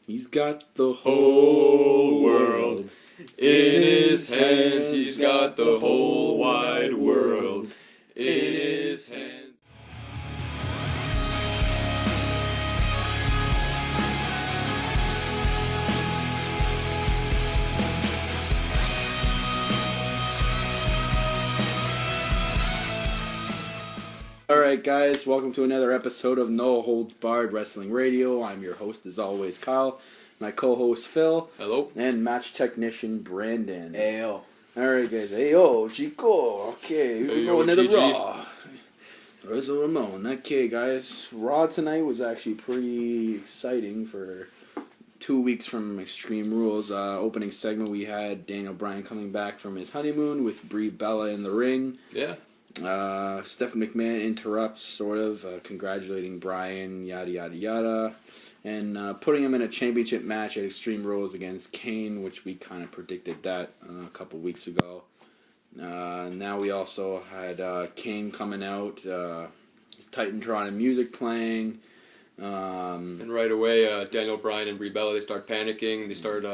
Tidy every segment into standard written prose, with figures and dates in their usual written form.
He's got the whole world in his hands. He's got the whole wide world in his hands. Alright guys, welcome to another episode of No Holds Barred Wrestling Radio. I'm your host as always, Kyle. My co-host Phil. Hello. And match technician Brandon. Ayo. Alright guys, ayo, Chico. Okay, we're going to the Raw. Razor Ramon. Okay guys, Raw tonight was actually pretty exciting for 2 weeks from Extreme Rules. Opening segment we had Daniel Bryan coming back from his honeymoon with Brie Bella in the ring. Yeah. Stephanie McMahon interrupts, sort of, congratulating Bryan, yada yada yada, and putting him in a championship match at Extreme Rules against Kane, which we kind of predicted that a couple weeks ago. Now we also had Kane coming out, his Titantron and music playing. And right away, Daniel Bryan and Brie Bella, they start panicking. They start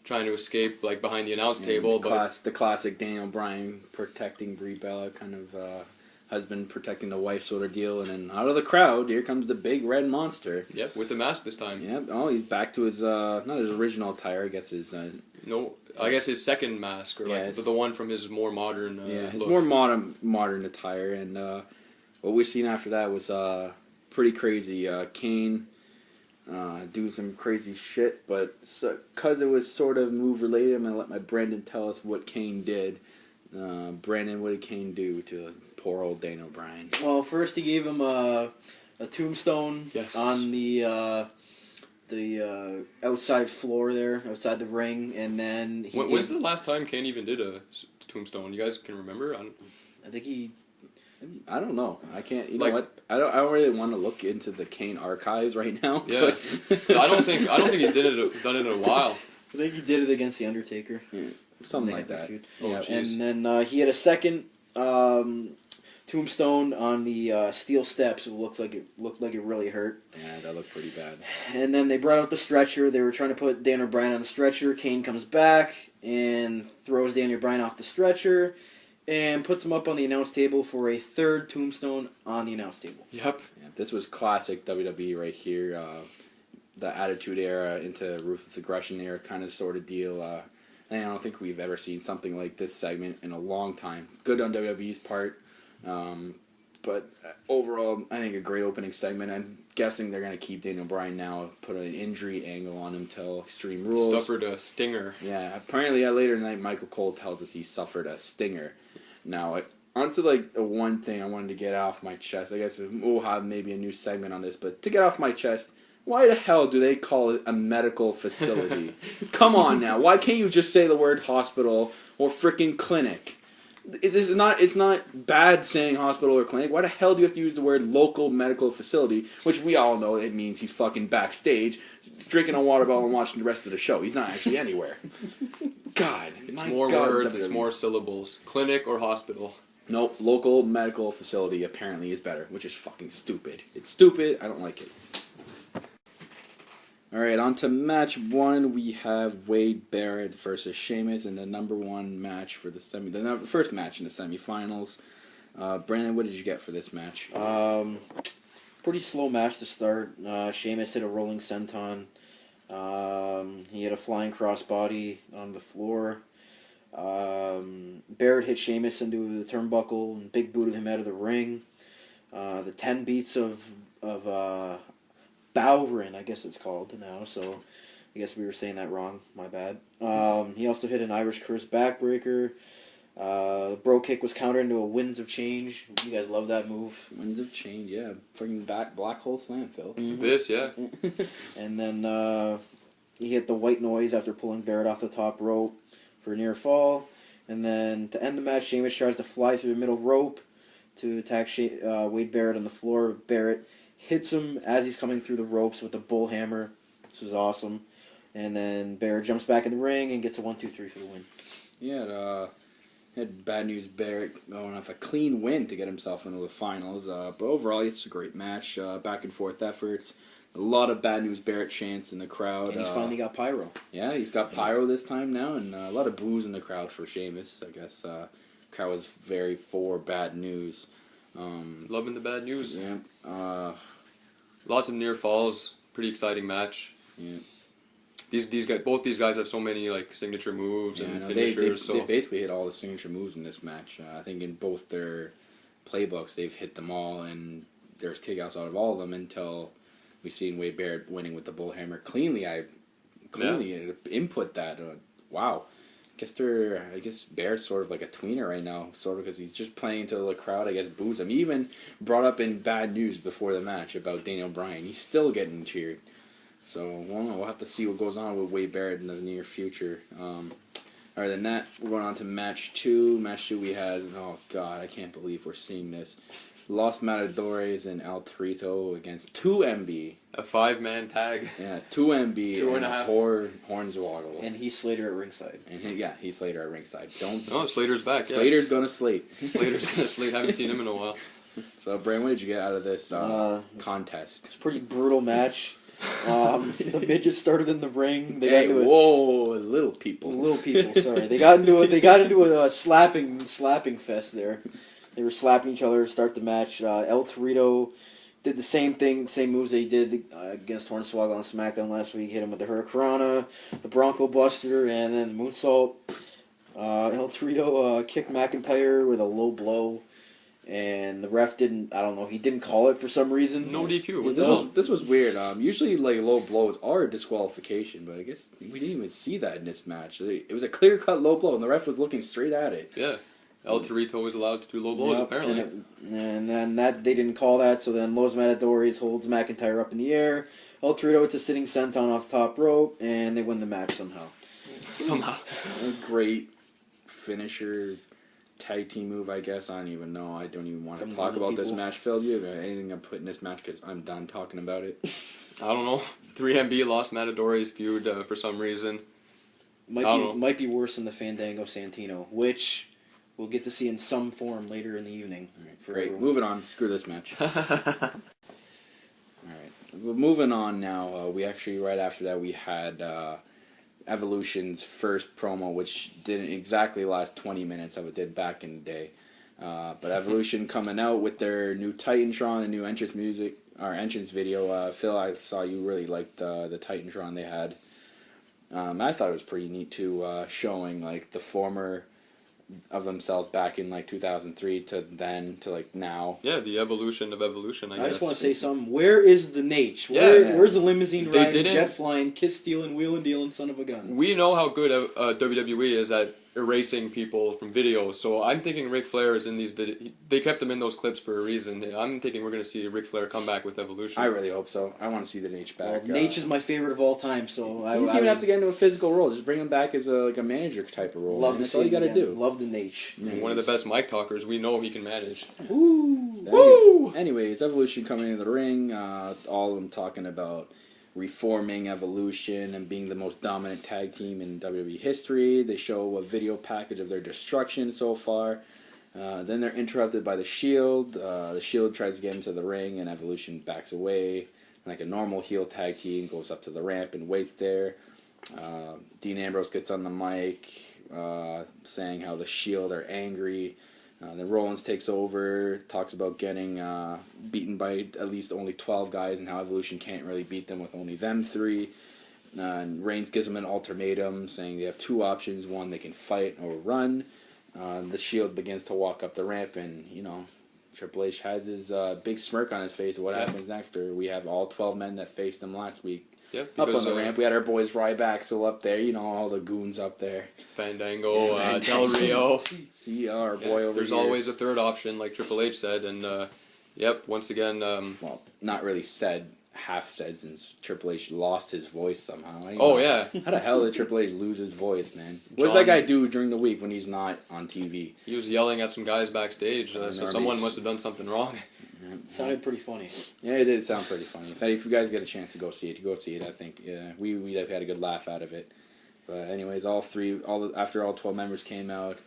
trying to escape, like, behind the announce table. The classic Daniel Bryan protecting Brie Bella, kind of husband protecting the wife sort of deal. And then out of the crowd, here comes the big red monster. Yep, with a mask this time. Yep. Oh, he's back to his, not his original attire, I guess his... No, I guess his second mask, or the one from his more modern his look. more modern attire. And what we've seen after that was pretty crazy. Kane... do some crazy shit, but because it was sort of move related, I'm going to let my Brandon tell us what Kane did. Brandon, what did Kane do to poor old Daniel Bryan? Well, first he gave him a tombstone on the outside floor there, outside the ring, and then... When's the last time Kane even did a tombstone? You guys can remember? I think he... I don't know. I can't. You know what? I don't really want to look into the Kane archives right now. Yeah, I don't think he's done it in a while. I think he did it against the Undertaker. Yeah, something like that. Yeah, and then he had a second tombstone on the steel steps. It looked like it really hurt. Yeah, that looked pretty bad. And then they brought out the stretcher. They were trying to put Daniel Bryan on the stretcher. Kane comes back and throws Daniel Bryan off the stretcher. And puts him up on the announce table for a third tombstone on the announce table. Yep. Yeah, this was classic WWE right here. The Attitude Era into Ruthless Aggression era kind of sort of deal. And I don't think we've ever seen something like this segment in a long time. Good on WWE's part. But overall, I think a great opening segment. I'm guessing they're going to keep Daniel Bryan now, put an injury angle on him till Extreme Rules. Suffered a stinger. Yeah, apparently later tonight, Michael Cole tells us he suffered a stinger. Now, onto the one thing I wanted to get off my chest. I guess we'll have maybe a new segment on this, but to get off my chest, why the hell do they call it a medical facility? Come on now, why can't you just say the word hospital or freaking clinic? It's not bad saying hospital or clinic. Why the hell do you have to use the word local medical facility, which we all know it means he's fucking backstage, drinking a water bottle and watching the rest of the show. He's not actually anywhere. God. It's more words, it's more syllables. Clinic or hospital. Nope, local medical facility apparently is better, which is fucking stupid. It's stupid, I don't like it. Alright, on to match 1. We have Wade Barrett versus Sheamus in the number 1 match for the first match in the semifinals. Brandon, what did you get for this match? Pretty slow match to start. Sheamus hit a rolling senton. He had a flying crossbody on the floor. Barrett hit Sheamus into the turnbuckle and big booted him out of the ring. The 10 beats of Bowrin, I guess it's called now, so I guess we were saying that wrong, my bad. He also hit an Irish Curse backbreaker. The bro kick was countered into a Winds of Change. You guys love that move. Winds of Change, yeah. Freaking black hole slam, Phil. Mm-hmm. This, yeah. And then he hit the white noise after pulling Barrett off the top rope for a near fall. And then to end the match, Sheamus tries to fly through the middle rope to attack Wade Barrett on the floor. Barrett hits him as he's coming through the ropes with a bull hammer. This was awesome. And then Barrett jumps back in the ring and gets a 1-2-3 for the win. Yeah, had bad news Barrett going off a clean win to get himself into the finals. But overall, it's a great match. Back and forth efforts. A lot of bad news Barrett chants in the crowd. And he's finally got pyro. Yeah, he's got pyro this time now, and a lot of boos in the crowd for Sheamus. I guess crowd was very for bad news. Loving the bad news. Yeah. Lots of near falls. Pretty exciting match. Yeah. These guys, both these guys have so many like signature moves and finishers. They basically hit all the signature moves in this match. I think in both their playbooks they've hit them all, and there's kickouts out of all of them until we seen Wade Barrett winning with the bullhammer cleanly. Input that. Wow. I guess Barrett's sort of like a tweener right now, sort of, because he's just playing to the crowd. I guess boos him. He even brought up in bad news before the match about Daniel Bryan. He's still getting cheered. So we'll have to see what goes on with Wade Barrett in the near future. Other than that, we're going on to match 2. Match 2 we had, oh god, I can't believe we're seeing this. Los Matadores and El Torito against 2MB. A 5-man tag. Yeah, 2MB. 2.5. Hornswoggle. And Heath Slater at ringside. And Heath Slater at ringside. Slater's back. Yeah. Slater's gonna slate. Slater's gonna slate. Haven't seen him in a while. So, Brian, what did you get out of this contest? It's a pretty brutal match. The midgets started in the ring. Little people. Sorry, they got into a slapping fest there. They were slapping each other to start the match. El Torito did the same thing, same moves they did against Hornswoggle on SmackDown last week. Hit him with the Hurricanrana, the Bronco Buster, and then the moonsault. El Torito kicked McIntyre with a low blow. And the ref he didn't call it for some reason. No DQ. This was weird. Usually, like, low blows are a disqualification, but I guess we didn't even see that in this match. It was a clear-cut low blow, and the ref was looking straight at it. Yeah. El Torito was allowed to do low blows, apparently. And then they didn't call that, so then Los Matadores holds McIntyre up in the air. El Torito with a sitting senton off the top rope, and they win the match somehow. A great finisher. Tag team move, I guess. I don't even know. I don't even want to talk about this match, Phil. Do you have anything to put in this match? Because I'm done talking about it. I don't know. 3MB lost Matadores feud for some reason. Might be worse than the Fandango Santino, which we'll get to see in some form later in the evening. All right, great. Everyone. Moving on. Screw this match. All right. Well, moving on now. We actually, right after that, we had Evolution's first promo, which didn't exactly last 20 minutes of it did back in the day. But Evolution coming out with their new Titantron, the new entrance video. Phil, I saw you really liked the Titantron they had. I thought it was pretty neat too, showing like the former of themselves back in like 2003 to then to like now. Yeah, the evolution of evolution, I guess. I just want to say something. Where is the Nate? Where's the limousine riding, jet flying, kiss stealing, wheeling dealing son of a gun? We know how good WWE is at erasing people from videos, so I'm thinking Ric Flair is in these videos. They kept him in those clips for a reason. I'm thinking we're going to see Ric Flair come back with Evolution. I really hope so. I want to see the Nate back. Well, Nate is my favorite of all time, so he doesn't even have to get into a physical role. Just bring him back as a manager type of role. That's all you got to do. Love the Nate. One of the best mic talkers. We know he can manage. Woo! Anyways, Evolution coming into the ring. All of them talking about reforming Evolution and being the most dominant tag team in WWE history. They show a video package of their destruction so far. Then they're interrupted by the Shield. The Shield tries to get into the ring, and Evolution backs away. Like a normal heel tag team, goes up to the ramp and waits there. Dean Ambrose gets on the mic, saying how the Shield are angry. Then Rollins takes over, talks about getting beaten by at least only 12 guys and how Evolution can't really beat them with only them 3. And Reigns gives them an ultimatum, saying they have 2 options. One, they can fight or run. The Shield begins to walk up the ramp, and, Triple H has his big smirk on his face. What happens after? We have all 12 men that faced him last week. Yep, up on the ramp, we had our boys Ryback still up there. All the goons up there. Fandango, Del Rio. See our boy over There's here. always a third option, like Triple H said, and once again. Well, not really said, half said, since Triple H lost his voice somehow. Yeah. How the hell did Triple H lose his voice, man? What does that guy do during the week when he's not on TV? He was yelling at some guys backstage, so someone must have done something wrong. Sounded pretty funny. Yeah, it did sound pretty funny. If you guys get a chance to go see it, I think we have had a good laugh out of it. But anyways, after all 12 members came out,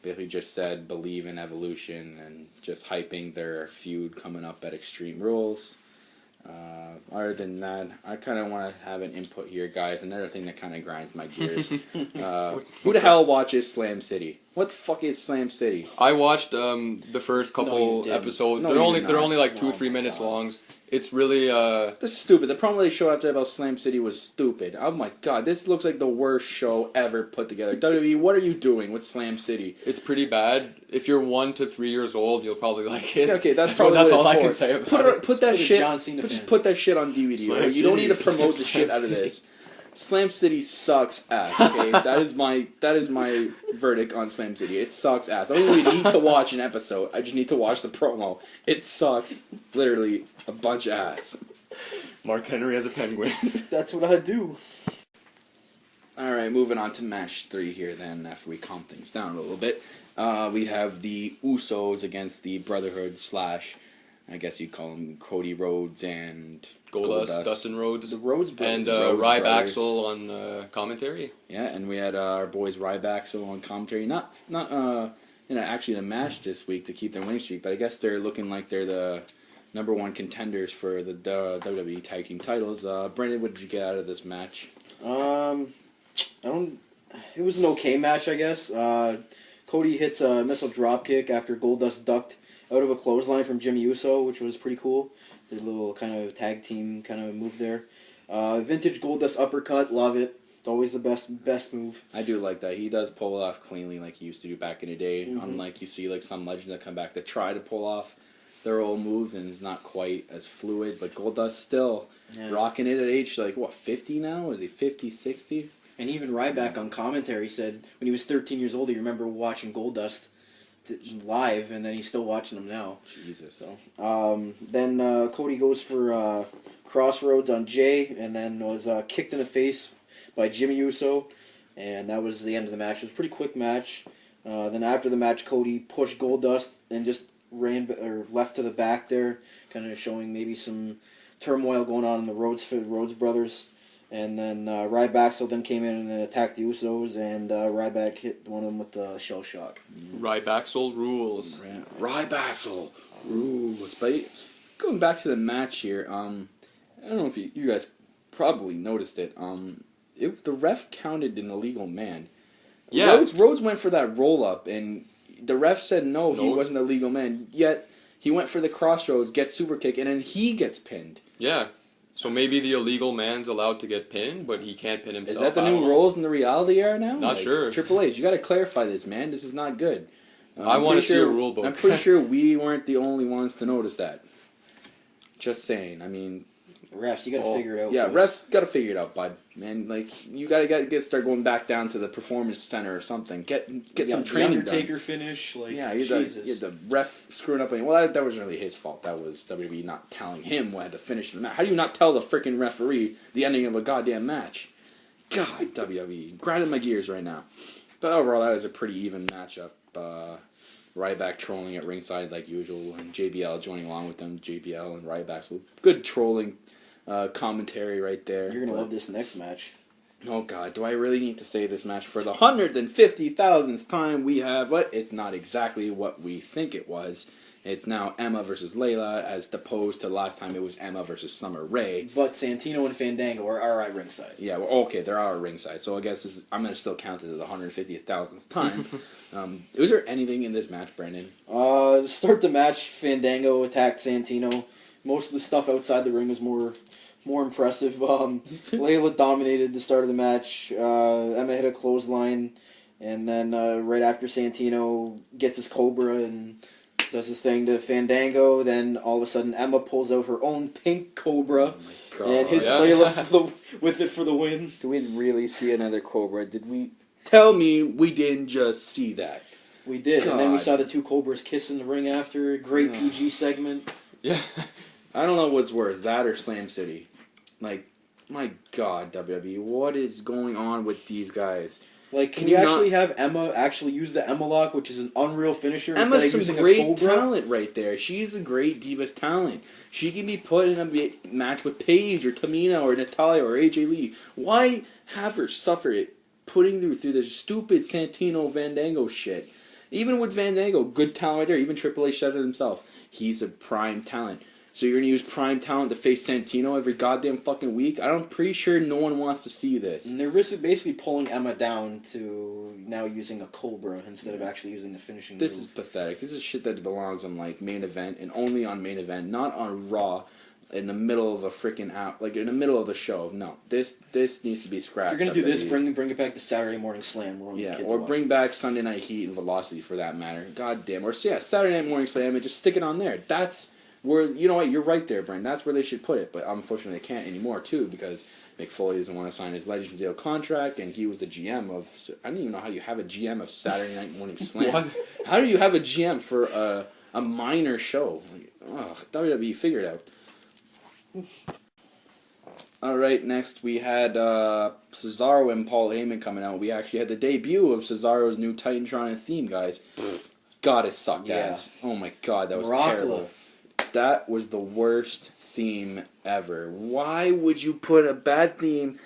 basically just said believe in Evolution and just hyping their feud coming up at Extreme Rules. Other than that, I kind of want to have an input here, guys. Another thing that kind of grinds my gears. Who the hell watches Slam City? What the fuck is Slam City? I watched the first couple episodes. No, they're only like 2-3 minutes long. It's really This is stupid. The promo they showed after about Slam City was stupid. Oh my god, this looks like the worst show ever put together. WWE, what are you doing with Slam City? It's pretty bad. If you're 1 to 3 years old, you'll probably like it. Yeah, okay, that's all I can say about it. Put that shit. John Cena Just fan. put that shit on DVD. Slam Right? You don't City need to promote the Slam shit out of City. this. Slam City sucks ass. Okay, that is my verdict on Slam City. It sucks ass. I don't even need to watch an episode. I just need to watch the promo. It sucks, literally a bunch of ass. Mark Henry as a penguin. That's what I do. All right, moving on to match 3 here. Then after we calm things down a little bit, we have the Usos against the Brotherhood / I guess you'd call them Cody Rhodes and Goldust, Dustin Rhodes, The Rhodes Brothers. and Rhodes Ryback Brothers. Axel on commentary. Yeah, and we had our boys Ryback on commentary. Not actually the match this week to keep their winning streak, but I guess they're looking like they're the number 1 contenders for the WWE Tag Team titles. Brendan, what did you get out of this match? It was an okay match, I guess. Cody hits a missile dropkick after Goldust ducked out of a clothesline from Jimmy Uso, which was pretty cool. The little kind of tag team kind of move there. Vintage Goldust uppercut, love it. It's always the best move. I do like that. He does pull it off cleanly like he used to do back in the day. Mm-hmm. Unlike you see like some legends that come back that try to pull off their old moves and it's not quite as fluid. But Goldust still rocking it at age, 50 now? Is he 50, 60? And even Ryback on commentary said when he was 13 years old, he remembered watching Goldust live, and then he's still watching them now. Jesus. So, then Cody goes for Crossroads on Jay, and then was kicked in the face by Jimmy Uso, and that was the end of the match. It was a pretty quick match. Then after the match, Cody pushed Goldust and just left to the back there, kind of showing maybe some turmoil going on in the Rhodes brothers. And then Ryback then came in and attacked the Usos, and Ryback hit one of them with the shell shock. Ryback rules. Ryback rules. But going back to the match here, I don't know if you guys probably noticed it. The ref counted an illegal man. Yeah. Rhodes went for that roll up, and the ref said no, he wasn't a legal man. Yet he went for the crossroads, gets super kick, and then he gets pinned. Yeah. So maybe the illegal man's allowed to get pinned, but he can't pin himself. Is that the new rules in the reality era now? Not sure. Triple H, you got to clarify this, man. This is not good. I want to see a rule book. I'm pretty sure we weren't the only ones to notice that. Just saying. I mean, Refs, you got to figure it out. Yeah, boys. refs got to figure it out, bud. Man, you got to start going back down to the performance center or something. Get some training the Undertaker done. finish. You had the ref screwing up. Well, that wasn't really his fault. That was WWE not telling him when to finish the match. How do you not tell the freaking referee the ending of a goddamn match? God, WWE. Grinding my gears right now. But overall, that was a pretty even matchup. Ryback trolling at ringside like usual, and JBL joining along with them. JBL and Ryback. So good trolling commentary right there. You're going to love this next match. Oh God, do I really need to say this match for the 150,000th time? We have what? It's not exactly what we think it was. It's now Emma versus Layla, as opposed to last time it was Emma versus Summer Rae. But Santino and Fandango are at ringside. Yeah, well, okay, they're all at ringside, so I guess I'm going to still count it as the 150,000th time. Was there anything in this match, Brandon? To start the match, Fandango attacked Santino. Most of the stuff outside the ring was more impressive. Layla dominated the start of the match. Emma hit a clothesline, and then right after Santino gets his Cobra and does his thing to Fandango, then all of a sudden Emma pulls out her own pink Cobra and hits Layla with it for the win. Did we really see another Cobra? Did we? Tell me we didn't just see that. We did, God. and then we saw the two Cobras kiss in the ring after. Great PG segment. Yeah. I don't know what's worse, that or Slam City. Like, my God, WWE, what is going on with these guys? Like, can you actually have Emma actually use the Emma lock, which is an unreal finisher, Emma's instead of some using great a Cobra? talent right there. She's a great Divas talent. She can be put in a match with Paige or Tamina or Natalya or AJ Lee. Why have her suffer it putting through this stupid Santino Fandango shit? Even with Fandango, good talent right there. Even Triple H said it himself. He's a prime talent. So you're going to use prime talent to face Santino every goddamn fucking week? I'm pretty sure no one wants to see this. And they're basically pulling Emma down to now using a Cobra instead of actually using the finishing This move. is pathetic. This is shit that belongs on, like, main event and only on main event, not on Raw in the middle of a freaking out, like, in the middle of the show. No. This needs to be scrapped. If you're going to do this, bring it back to Saturday Morning Slam. Or bring back Sunday Night Heat and Velocity for that matter. God damn. Or, yeah, Saturday Night Morning Slam and just stick it on there. That's where, you know what, you're right there, Brent. That's where they should put it. But unfortunately, they can't anymore, too, because Mick Foley doesn't want to sign his Legends deal contract, and he was the GM of... I don't even know how you have a GM of Saturday Night Morning Slam. What? How do you have a GM for a minor show? Like, WWE, figure it out. Alright, next we had Cesaro and Paul Heyman coming out. We actually had the debut of Cesaro's new Titantron theme, guys. God, it sucked ass. Oh my god, that was terrible. That was the worst theme ever. Why would you put a bad theme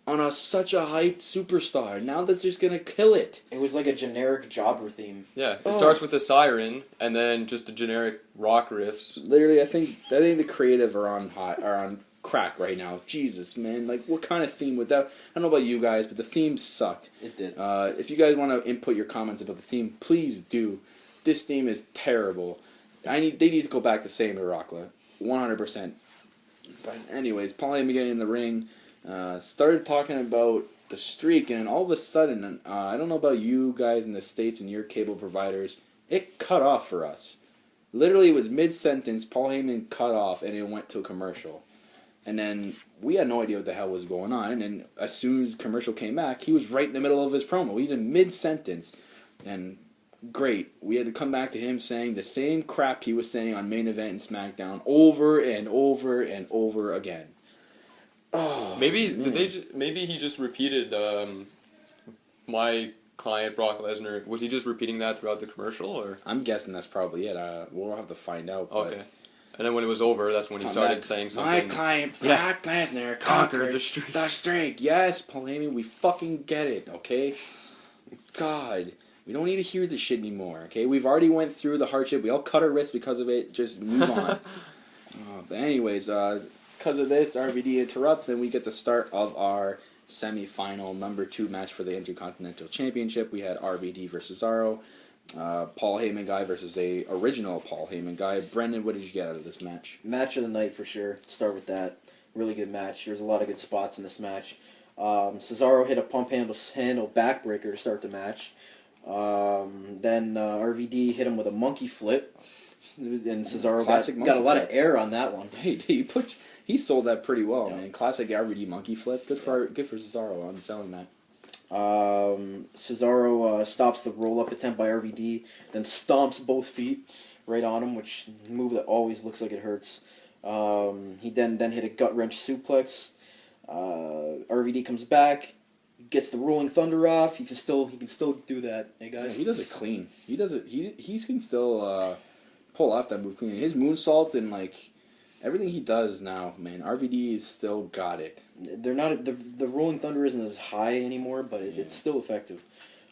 on such a hyped superstar? Now that's just gonna kill it. It was like a generic jobber theme. Yeah, it starts with the siren and then just the generic rock riffs. Literally, I think the creative are on crack right now. Jesus, man, like what kind of theme would that? I don't know about you guys, but the theme sucked. It did. If you guys want to input your comments about the theme, please do. This theme is terrible. They need to go back to Sammy Rockla, 100%. But anyways, Paul Heyman getting in the ring, started talking about the streak, and all of a sudden, I don't know about you guys in the States and your cable providers, it cut off for us. Literally, it was mid-sentence, Paul Heyman cut off, and it went to a commercial. And then we had no idea what the hell was going on, and then as soon as the commercial came back, he was right in the middle of his promo. He's in mid-sentence, and... great. We had to come back to him saying the same crap he was saying on Main Event and SmackDown over and over and over again. Oh, maybe man. maybe he just repeated my client Brock Lesnar. Was he just repeating that throughout the commercial, or? I'm guessing that's probably it. We'll have to find out. Okay. And then when it was over, that's when he started saying something. My client Brock Lesnar conquered the streak. The streak. Yes, Paul Heyman, we fucking get it. Okay. God. We don't need to hear this shit anymore, okay? We've already went through the hardship. We all cut our wrists because of it. Just move on. But anyways, because of this, RVD interrupts, and we get the start of our semi-final number 2 match for the Intercontinental Championship. We had RVD versus Cesaro, Paul Heyman guy versus a original Paul Heyman guy. Brendan, what did you get out of this match? Match of the night for sure. Start with that. Really good match. There's a lot of good spots in this match. Cesaro hit a pump handle backbreaker to start the match. Then RVD hit him with a monkey flip, and Cesaro got a lot of air on that one. Hey, he sold that pretty well, man. Classic RVD monkey flip. Good for Cesaro on selling that. Cesaro stops the roll up attempt by RVD, then stomps both feet right on him, which is a move that always looks like it hurts. He then hit a gut wrench suplex. RVD comes back. Gets the rolling thunder off. He can still do that. Hey guys, yeah, he does it clean. He does it. He can still pull off that move clean. His moonsaults and like everything he does now, man. RVD is still got it. They're not the rolling thunder isn't as high anymore, but it's still effective.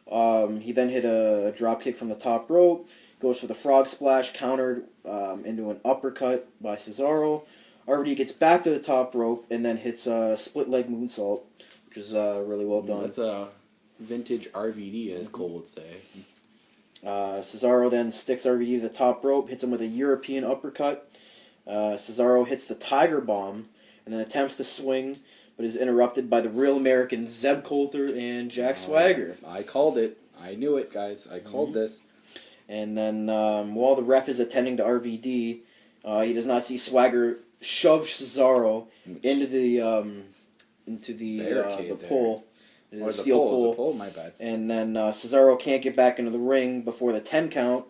He then hit a drop kick from the top rope. Goes for the frog splash, countered into an uppercut by Cesaro. RVD gets back to the top rope and then hits a split leg moonsault. Which is really well done. That's a vintage RVD, as Cole would say. Cesaro then sticks RVD to the top rope, hits him with a European uppercut. Cesaro hits the Tiger Bomb, and then attempts to swing, but is interrupted by the Real Americans Zeb Coulter and Jack Swagger. I called it. I knew it, guys. I called this. And then while the ref is attending to RVD, he does not see Swagger shove Cesaro into the pole. Or the steel pole, my bad. And then Cesaro can't get back into the ring before the 10 count,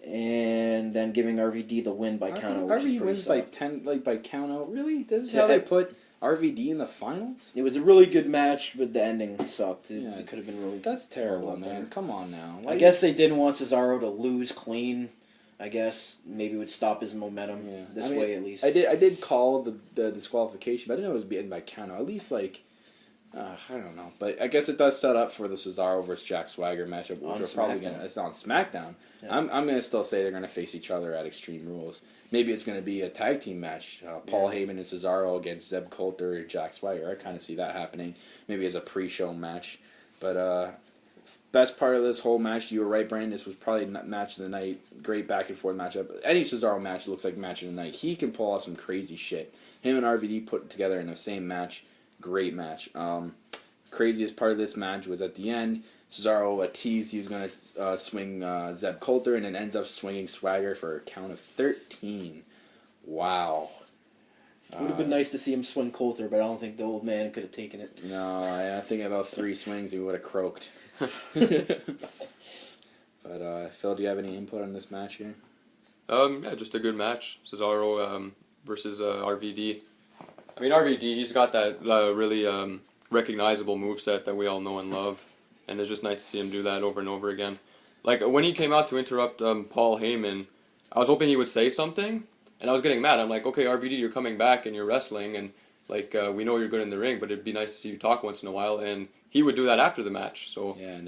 and then giving RVD the win by count out. RVD wins by 10, like by count out. Really? This is how they put RVD in the finals? It was a really good match, but the ending sucked. It could have been really. That's terrible, man. Come on now. I guess they didn't want Cesaro to lose clean. I guess maybe it would stop his momentum this way at least. I did call the disqualification, but I didn't know it was being by count out. At least I don't know, but I guess it does set up for the Cesaro versus Jack Swagger matchup, which we're probably gonna. It's on SmackDown. Yeah. I'm gonna still say they're gonna face each other at Extreme Rules. Maybe it's gonna be a tag team match, Paul Heyman and Cesaro against Zeb Coulter or Jack Swagger. I kind of see that happening. Maybe as a pre-show match, but best part of this whole match, you were right, Brandon. This was probably match of the night. Great back and forth matchup. Any Cesaro match looks like match of the night. He can pull off some crazy shit. Him and RVD put together in the same match. Great match. Craziest part of this match was at the end. Cesaro teased he was going to swing Zeb Coulter and then ends up swinging Swagger for a count of 13. Wow. It would have been nice to see him swing Coulter, but I don't think the old man could have taken it. No, I think about 3 swings he would have croaked. But Phil, do you have any input on this match here? Yeah, just a good match. Cesaro versus RVD. I mean, RVD, he's got that really recognizable moveset that we all know and love, and it's just nice to see him do that over and over again. Like, when he came out to interrupt Paul Heyman, I was hoping he would say something, and I was getting mad. I'm like, okay, RVD, you're coming back and you're wrestling, and like we know you're good in the ring, but it'd be nice to see you talk once in a while, and he would do that after the match. So yeah, and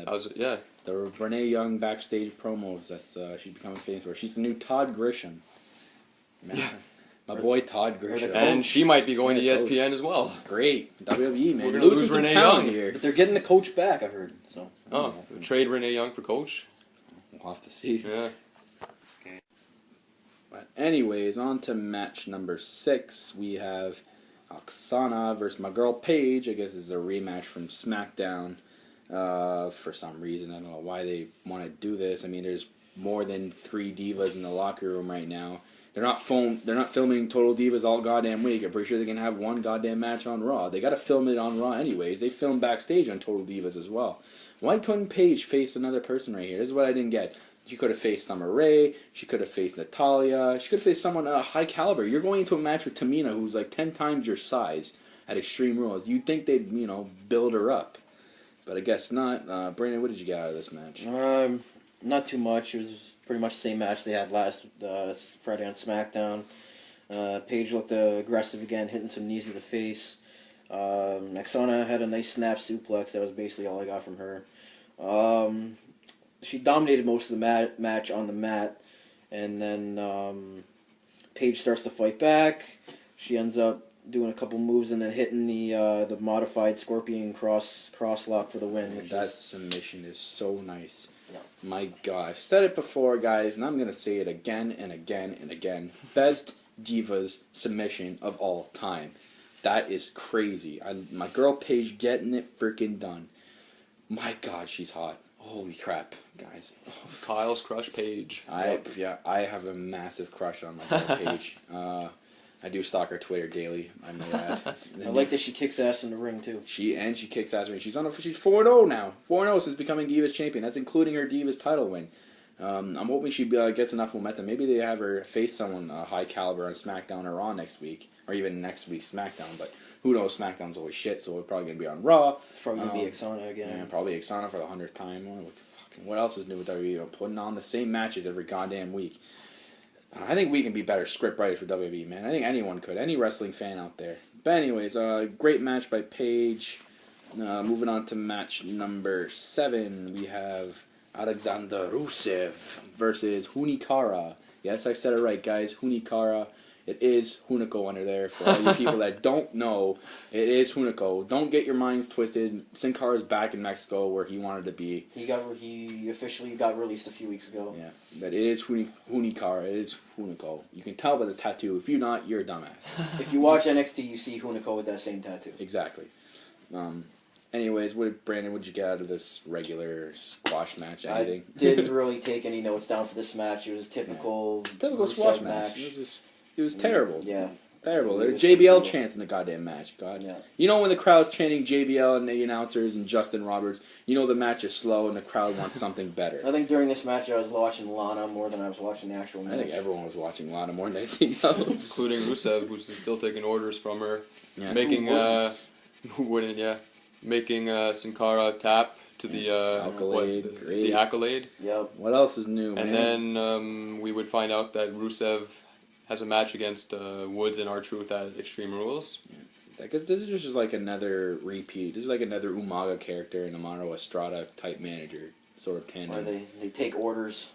the Renee Young backstage promos that's she's becoming famous for. She's the new Todd Grisham. Yeah. My boy Todd Grisham. And she might be going to ESPN as well. Great. WWE, man. We're going to lose Renee Young here. But they're getting the coach back, I heard. So. Oh, trade Renee Young for coach? We'll have to see. Yeah. But anyways, on to match number 6. We have Oksana versus my girl Paige. I guess this is a rematch from SmackDown. For some reason, I don't know why they want to do this. I mean, there's more than 3 divas in the locker room right now. They're not filming Total Divas all goddamn week. I'm pretty sure they can have one goddamn match on Raw. They got to film it on Raw anyways. They film backstage on Total Divas as well. Why couldn't Paige face another person right here? This is what I didn't get. She could have faced Summer Rae. She could have faced Natalya. She could have faced someone high caliber. You're going into a match with Tamina, who's like 10 times your size at Extreme Rules. You'd think they'd, build her up. But I guess not. Brandon, what did you get out of this match? Not too much. It was pretty much the same match they had last Friday on SmackDown. Paige looked aggressive again, hitting some knees to the face. Oksana had a nice snap suplex. That was basically all I got from her. She dominated most of the match on the mat, and then Paige starts to fight back. She ends up doing a couple moves and then hitting the modified Scorpion cross lock for the win. That submission is so nice. Yeah. My God, I've said it before, guys, and I'm going to say it again and again and again. Best Divas submission of all time. That is crazy. My girl Paige getting it freaking done. My God, she's hot. Holy crap, guys. Kyle's crush Paige. I have a massive crush on my girl Paige. I do stalk her Twitter daily, I may add. I like that she kicks ass in the ring, too. She kicks ass in the ring. She's 4-0 now. 4-0 since becoming Divas champion. That's including her Divas title win. I'm hoping she gets enough momentum. Maybe they have her face someone high caliber on SmackDown or Raw next week. Or even next week's SmackDown. But who knows? SmackDown's always shit, so we're probably going to be on Raw. It's probably going to be Oksana again. Yeah, probably Oksana for the 100th time. What else is new with WWE? Putting on the same matches every goddamn week. I think we can be better script writers for WWE, man. I think anyone could. Any wrestling fan out there. But anyways, great match by Paige. Moving on to match number 7. We have Alexander Rusev versus Hunikara. Yes, I said it right, guys. Hunikara. It is Hunico under there. For all you people that don't know, it is Hunico. Don't get your minds twisted. Sin Cara's back in Mexico where he wanted to be. He officially got released a few weeks ago. Yeah, but it is Hunikara. It is Hunico. You can tell by the tattoo. If you're not, you're a dumbass. If you watch NXT, you see Hunico with that same tattoo. Exactly. Anyways, Brandon, what'd you get out of this regular squash match? Anything? I didn't really take any notes down for this match. It was typical squash match. It was terrible. Yeah. Terrible. There were JBL chants in the goddamn match. God. Yeah. You know when the crowd's chanting JBL and the announcers and Justin Roberts, you know the match is slow and the crowd wants something better. I think during this match I was watching Lana more than I was watching the actual match. I think everyone was watching Lana more than anything else. Including Rusev, who's still taking orders from her. Yeah. Making, who wouldn't, yeah. Making Sin Cara tap to the Accolade. The Accolade. Yep. What else is new, and man? then we would find out that Rusev has a match against Woods and R-Truth at Extreme Rules. Because this is just like another repeat. This is like another Umaga character and Amaro Estrada type manager sort of tandem. Where they take orders.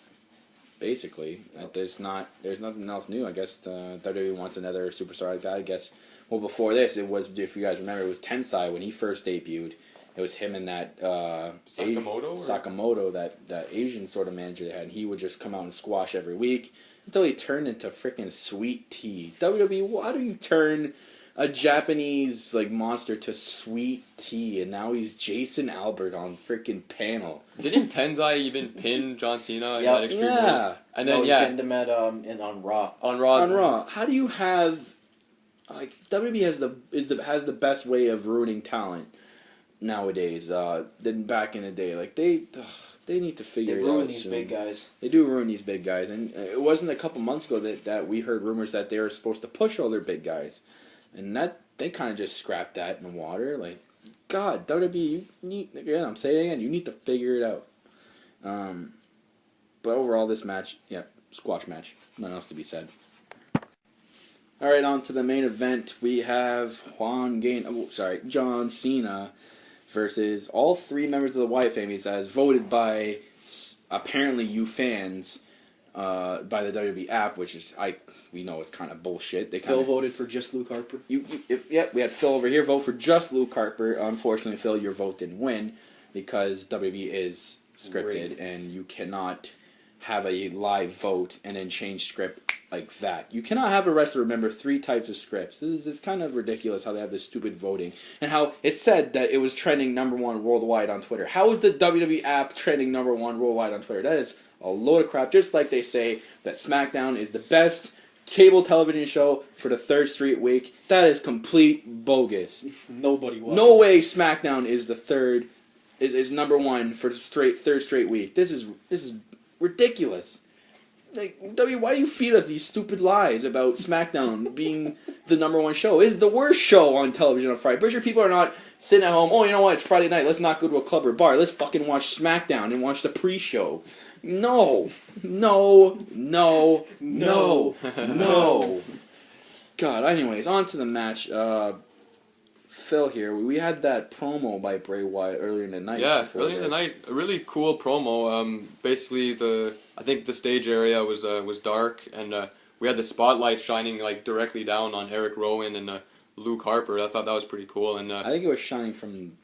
Basically, there's nothing else new. I guess WWE wants another superstar like that. I guess. Well, before this, it was, if you guys remember, it was Tensai when he first debuted. It was him and that Sakamoto, that Asian sort of manager they had. And he would just come out and squash every week until he turned into freaking Sweet Tea. WWE, why do you turn a Japanese like monster to Sweet Tea, and now he's Jason Albert on freaking panel? Didn't Tensai even pin John Cena in that Extreme Rules? And then he pinned him on Raw. On Raw. How do you have like WWE has the best way of ruining talent nowadays than back in the day? Like they need to figure it out. They ruin these big guys. They do ruin these big guys, and it wasn't a couple months ago that we heard rumors that they were supposed to push all their big guys. And that they kind of just scrapped that in the water. Like, God, WWE, you need, again, I'm saying it again, you need to figure it out. But overall, this match, squash match. Nothing else to be said. All right, on to the main event. We have John Cena versus all three members of the Wyatt family as voted by apparently you fans. By the WWE app, which is we know it's kind of bullshit. Phil voted for just Luke Harper. We had Phil over here vote for just Luke Harper. Unfortunately, Phil, your vote didn't win because WWE is scripted, and you cannot have a live vote and then change script like that. You cannot have a wrestler remember 3 types of scripts. It's kind of ridiculous how they have this stupid voting, and how it said that it was trending #1 worldwide on Twitter. How is the WWE app trending #1 worldwide on Twitter? That is a load of crap. Just like they say that SmackDown is the best cable television show for the 3rd straight week. That is complete bogus. Nobody watches. No way SmackDown is the #1 for the 3rd straight week. This is ridiculous. Like, why do you feed us these stupid lies about SmackDown being the #1 show? It's the worst show on television on Friday. Pretty sure people are not sitting at home, oh, you know what, it's Friday night, let's not go to a club or bar. Let's fucking watch SmackDown and watch the pre-show. No. God, anyways, on to the match. Phil here, we had that promo by Bray Wyatt earlier in the night. Yeah, earlier in the night, a really cool promo. Basically, I think the stage area was dark, and we had the spotlight shining like directly down on Eric Rowan and Luke Harper. I thought that was pretty cool. And I think it was shining from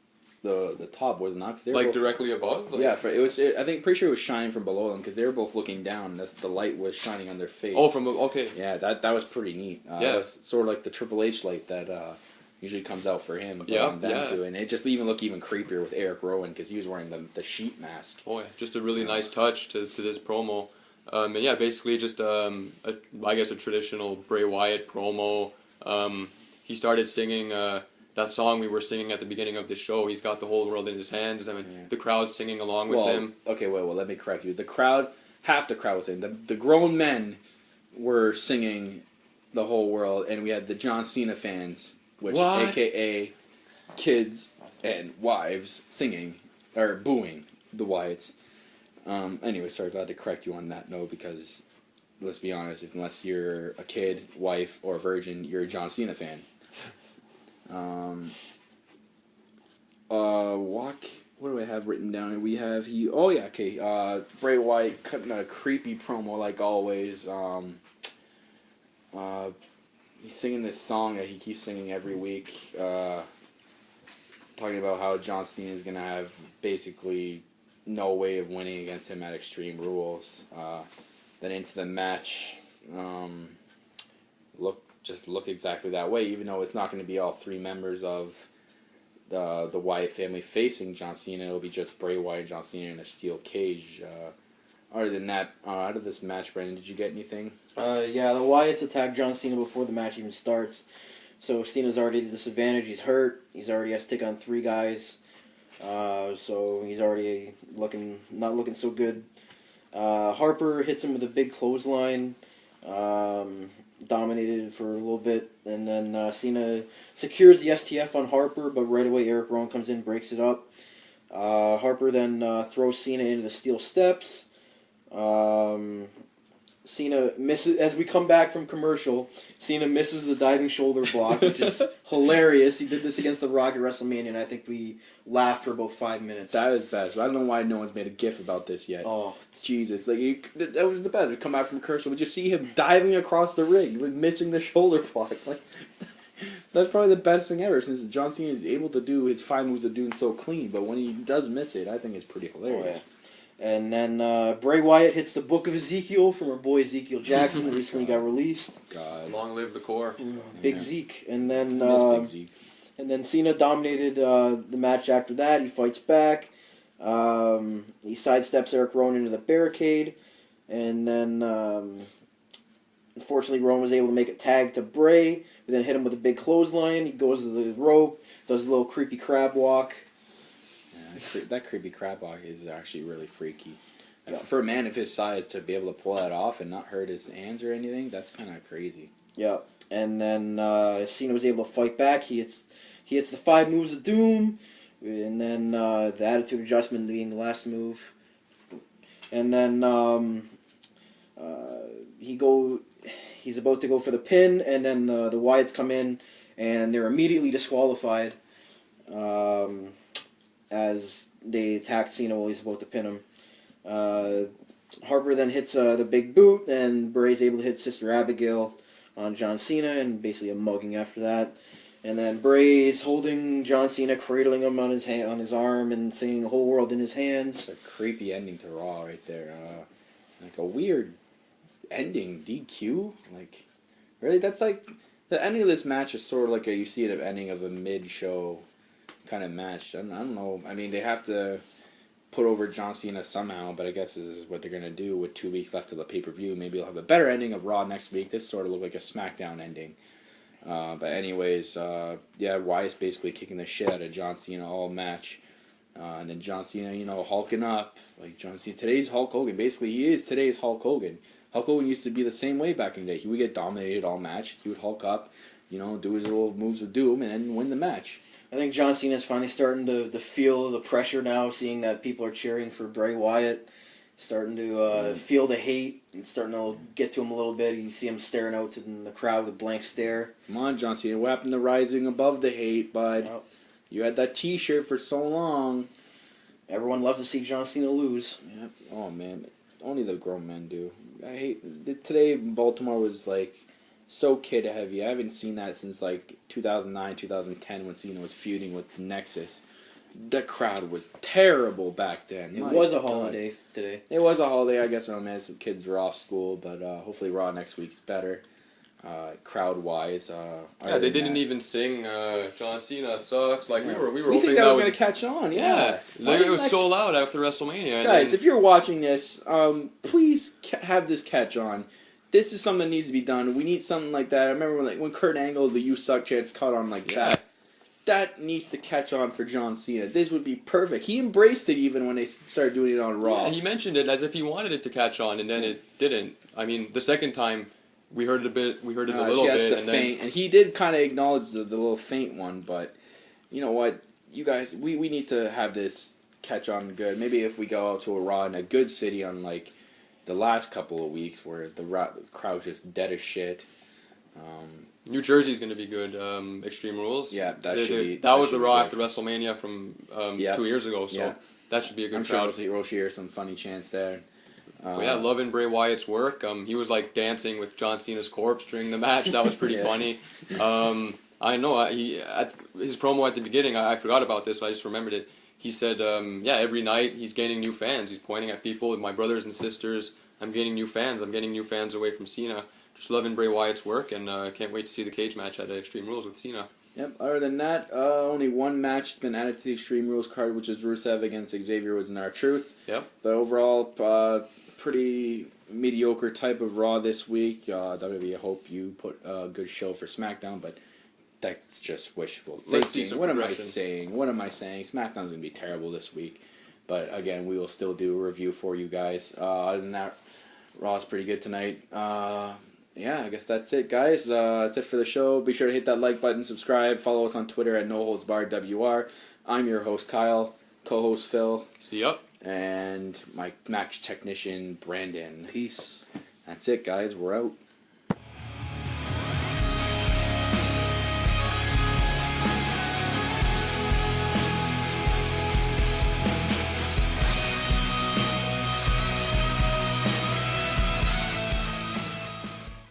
the top, was it not? Like directly above? Like, yeah, I think pretty sure it was shining from below them because they were both looking down. And the light was shining on their face. Oh, okay. Yeah, that was pretty neat. It was sort of like the Triple H light that usually comes out for him. Too, and it just looked even creepier with Eric Rowan because he was wearing the sheet mask. Oh yeah, just a really nice touch to this promo. And yeah, basically just I guess a traditional Bray Wyatt promo. He started singing that song we were singing at the beginning of the show. He's got the whole world in his hands. I mean, the crowd's singing along with him. Okay, well, let me correct you. Half the crowd was singing. The grown men were singing the whole world, and we had the John Cena fans, which AKA kids and wives, singing or booing the Wyatts. Anyway, sorry, glad to correct you on that note because let's be honest, unless you're a kid, wife, or a virgin, you're a John Cena fan. What do I have written down here? We have Bray Wyatt cutting a creepy promo like always. He's singing this song that he keeps singing every week, talking about how John Cena is gonna have basically no way of winning against him at Extreme Rules. Then into the match, looked exactly that way, even though it's not going to be all 3 members of the Wyatt family facing John Cena. It'll be just Bray Wyatt and John Cena in a steel cage. Other than that, out of this match, Brandon, did you get anything? Yeah, the Wyatts attack John Cena before the match even starts. So Cena's already at a disadvantage. He's hurt. He's already has to take on 3 guys. So he's already not looking so good. Harper hits him with a big clothesline. Dominated for a little bit, and then Cena secures the STF on Harper, but right away Eric Rowan comes in, breaks it up. Harper then throws Cena into the steel steps. Cena misses, as we come back from commercial, Cena misses the diving shoulder block, which is hilarious. He did this against The Rock at WrestleMania, and I think we laughed for about 5 minutes. That was best. I don't know why no one's made a gif about this yet. Oh, Jesus. That was the best. We come back from commercial, we just see him diving across the ring, with missing the shoulder block. Like, that's probably the best thing ever, since John Cena is able to do his 5 moves of doing so clean, but when he does miss it, I think it's pretty hilarious. Oh, yeah. And then Bray Wyatt hits the Book of Ezekiel from our boy Ezekiel Jackson, that recently got released. God. Long live the core. Big Zeke. And then Big Zeke. And then Cena dominated the match after that. He fights back. He sidesteps Eric Rowan into the barricade. And then, unfortunately, Rowan was able to make a tag to Bray. We then hit him with a big clothesline. He goes to the rope, does a little creepy crab walk. Yeah, that creepy crab walk is actually really freaky. Yeah. For a man of his size to be able to pull that off and not hurt his hands or anything, that's kind of crazy. Yeah. And then Cena was able to fight back. He hits the 5 moves of doom. And then the attitude adjustment being the last move. And then he's about to go for the pin, and then the Wyatts come in, and they're immediately disqualified as they attack Cena while he's about to pin him. Harper then hits the big boot, and Bray's able to hit Sister Abigail on John Cena, and basically a mugging after that. And then Bray's holding John Cena, cradling him on his arm, and singing "The Whole World in His Hands." It's a creepy ending to Raw right there. Like a weird ending, DQ. Like, really, that's like the ending of this match is sort of like you see it at the ending of a mid-show kind of match. I don't know. I mean, they have to put over John Cena somehow, but I guess this is what they're gonna do with 2 weeks left of the pay-per-view. Maybe they'll have a better ending of Raw next week. This sort of looked like a SmackDown ending. But anyways, Wyatt's basically kicking the shit out of John Cena all match. And then John Cena, hulking up. Like John Cena, today's Hulk Hogan. Basically, he is today's Hulk Hogan. Hulk Hogan used to be the same way back in the day. He would get dominated all match. He would Hulk up, do his little moves of doom, and then win the match. I think John Cena's finally starting to feel the pressure now, seeing that people are cheering for Bray Wyatt. Starting to feel the hate. It's starting to get to him a little bit. You see him staring out to the crowd with a blank stare. Come on, John Cena. What happened to rising above the hate, bud? Yep. You had that T-shirt for so long. Everyone loves to see John Cena lose. Yep. Oh, man. Only the grown men do. I hate... Today, Baltimore was, so kid-heavy. I haven't seen that since, 2009, 2010, when Cena was feuding with Nexus. The crowd was terrible back then. It was a holiday today. It was a holiday. I guess some kids were off school, but hopefully Raw next week's better, crowd-wise. They didn't even sing John Cena sucks. We were we hoping think that was going to catch on. Yeah. It was so loud after WrestleMania. Guys, if you're watching this, please have this catch on. This is something that needs to be done. We need something like that. I remember when Kurt Angle, the "You Suck" chants caught on that. That needs to catch on for John Cena. This would be perfect. He embraced it even when they started doing it on Raw. Yeah, he mentioned it as if he wanted it to catch on, and then it didn't. I mean, the second time we heard it a bit. We heard it a little bit, and he did kind of acknowledge the little faint one. But you know what, you guys, we need to have this catch on good. Maybe if we go out to a Raw in a good city on the last couple of weeks where the crowd's just dead as shit. New Jersey's going to be good. Extreme Rules. Yeah, that was the Raw after WrestleMania from 2 years ago, so that should be a good crowd. Sure we'll hear some funny chants there. Loving Bray Wyatt's work. He was dancing with John Cena's corpse during the match. That was pretty funny. I know his promo at the beginning. I forgot about this, but I just remembered it. He said, every night he's gaining new fans. He's pointing at people, my brothers and sisters. I'm gaining new fans. I'm getting new fans away from Cena. Just loving Bray Wyatt's work, and can't wait to see the cage match at Extreme Rules with Cena. Yep. Other than that, only one match has been added to the Extreme Rules card, which is Rusev against Xavier was in R-Truth. Yep. But overall, pretty mediocre type of Raw this week. WWE, I hope you put a good show for SmackDown, but that's just wishful thinking. What am I saying? SmackDown's going to be terrible this week. But again, we will still do a review for you guys. Other than that, Raw's pretty good tonight. I guess that's it, guys. That's it for the show. Be sure to hit that like button, subscribe, follow us on Twitter at NoHoldsBarredWR. I'm your host, Kyle, co-host, Phil. See ya. And my match technician, Brandon. Peace. That's it, guys. We're out.